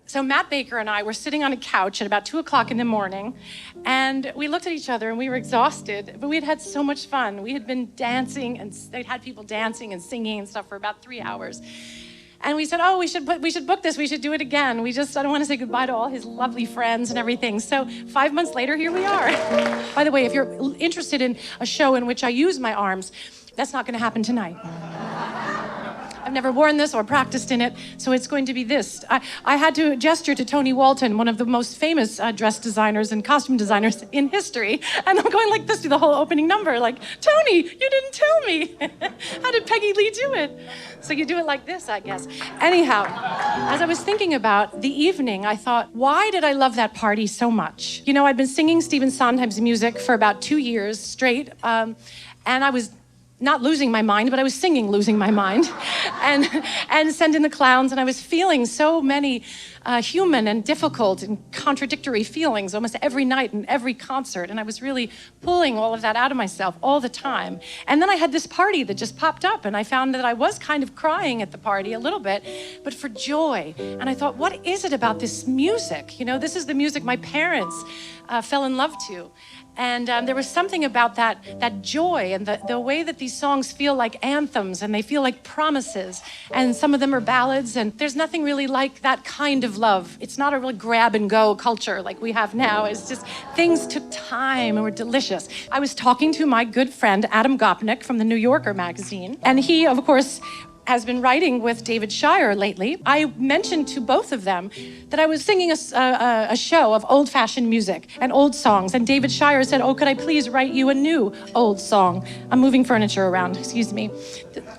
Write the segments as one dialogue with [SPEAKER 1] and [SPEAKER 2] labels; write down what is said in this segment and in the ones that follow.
[SPEAKER 1] So Matt Baker and I were sitting on a couch at about 2 o'clock in the morning, and we looked at each other and we were exhausted, but we had had so much fun. We had been dancing, and they'd had people dancing and singing and stuff for about 3 hours. And we said, oh, we should book this, we should do it again. I don't want to say goodbye to all his lovely friends and everything. So 5 months later, here we are. By the way, if you're interested in a show in which I use my arms, that's not going to happen tonight. I've never worn this or practiced in it, so it's going to be this. I had to gesture to Tony Walton, one of the most famous dress designers and costume designers in history, and I'm going like this through the whole opening number, like, Tony, you didn't tell me. How did Peggy Lee do it? So you do it like this, I guess. Anyhow, as I was thinking about the evening, I thought, why did I love that party so much? You know, I'd been singing Stephen Sondheim's music for about 2 years straight, and I was not losing my mind, but I was singing Losing My Mind and Send in the Clowns, and I was feeling so many human and difficult and contradictory feelings almost every night and every concert, and I was really pulling all of that out of myself all the time. And then I had this party that just popped up, and I found that I was kind of crying at the party a little bit, but for joy. And I thought, what is it about this music? You know, this is the music my parents fell in love to. And there was something about that joy and the way that these songs feel like anthems, and they feel like promises, and some of them are ballads, and there's nothing really like that kind of love. It's not a real grab and go culture like we have now. It's just things took time and were delicious. I was talking to my good friend Adam Gopnik from the New Yorker magazine, and he, of course, has been writing with David Shire lately. I mentioned to both of them that I was singing a show of old-fashioned music and old songs, and David Shire said, oh, could I please write you a new old song? I'm moving furniture around, excuse me.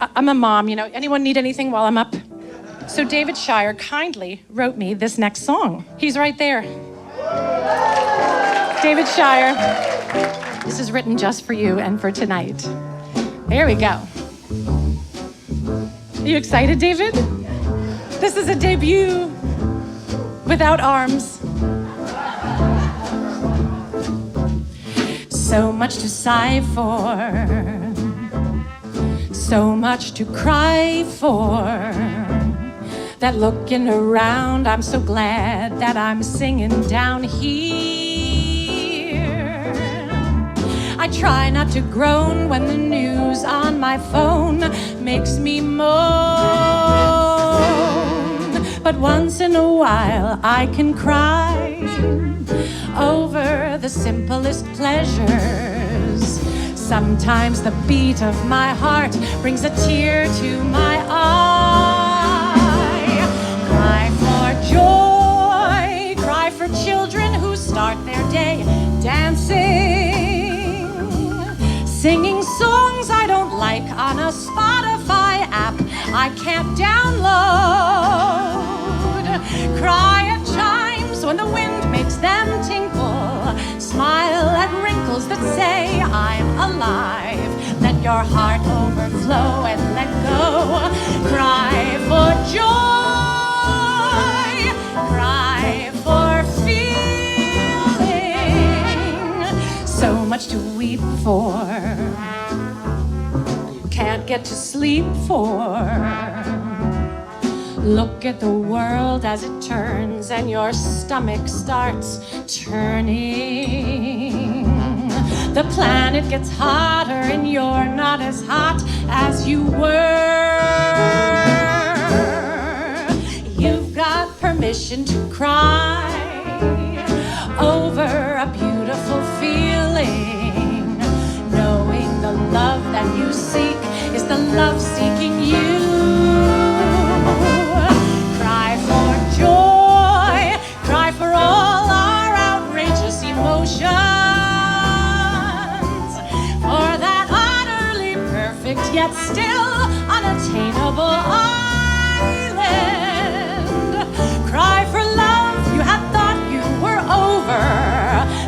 [SPEAKER 1] I'm a mom, you know. Anyone need anything while I'm up? So David Shire kindly wrote me this next song. He's right there. David Shire. This is written just for you and for tonight. There we go. Are you excited, David? This is a debut without arms. So much to sigh for, so much to cry for. That looking around, I'm so glad that I'm singing down here. I try not to groan when the news on my phone makes me moan. But once in a while I can cry over the simplest pleasures. Sometimes the beat of my heart brings a tear to my eye. Cry for joy, cry for children who start their day dancing. Singing songs I don't like on a Spotify app I can't download. Cry at chimes when the wind makes them tinkle. Smile at wrinkles that say I'm alive. Let your heart overflow and let go. Cry for joy. Cry for feeling. So much to weep for. Can't get to sleep for. Look at the world as it turns and your stomach starts turning. The planet gets hotter and you're not as hot as you were. You've got permission to cry over a beautiful feeling, knowing the love that you seek is the love seeking you. Cry for joy, cry for all our outrageous emotions, for that utterly perfect yet still unattainable island. Cry for love you had thought you were over,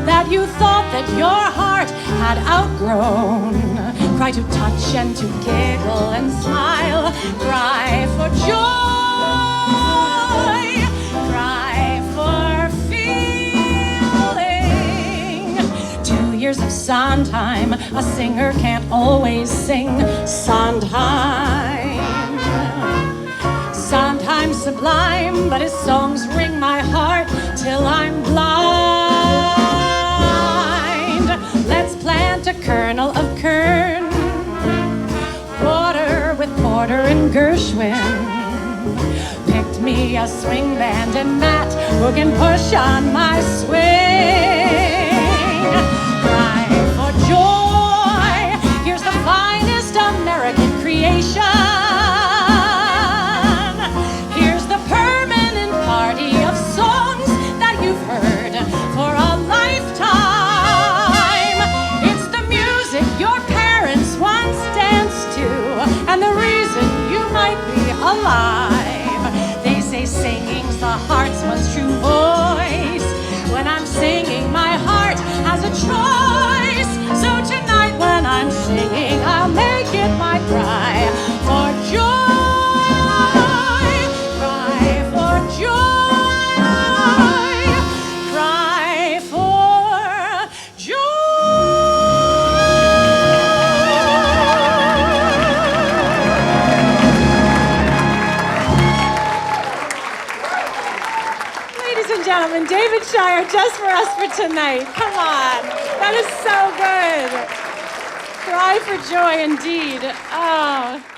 [SPEAKER 1] that you thought that your heart had outgrown. Cry to touch and to giggle and smile. Cry for joy. Cry for feeling. 2 years of Sondheim, a singer can't always sing Sondheim. Sondheim Sublime, but his songs ring my Gershwin picked me a swing band and Matt who can push on my swing. Cry for joy, here's the finest American creation. Here's the permanent party of songs that you've heard for a lifetime. It's the music your parents once danced to, and the reason you might be alive. They say singing's the heart's most true voice. When I'm singing, my heart has a choice. So tonight when I'm singing, I'll make it my cry for joy. Cry for joy. Cry for Ladies and gentlemen, David Shire, just for us for tonight. Come on. That is so good. Cry for joy indeed. Oh.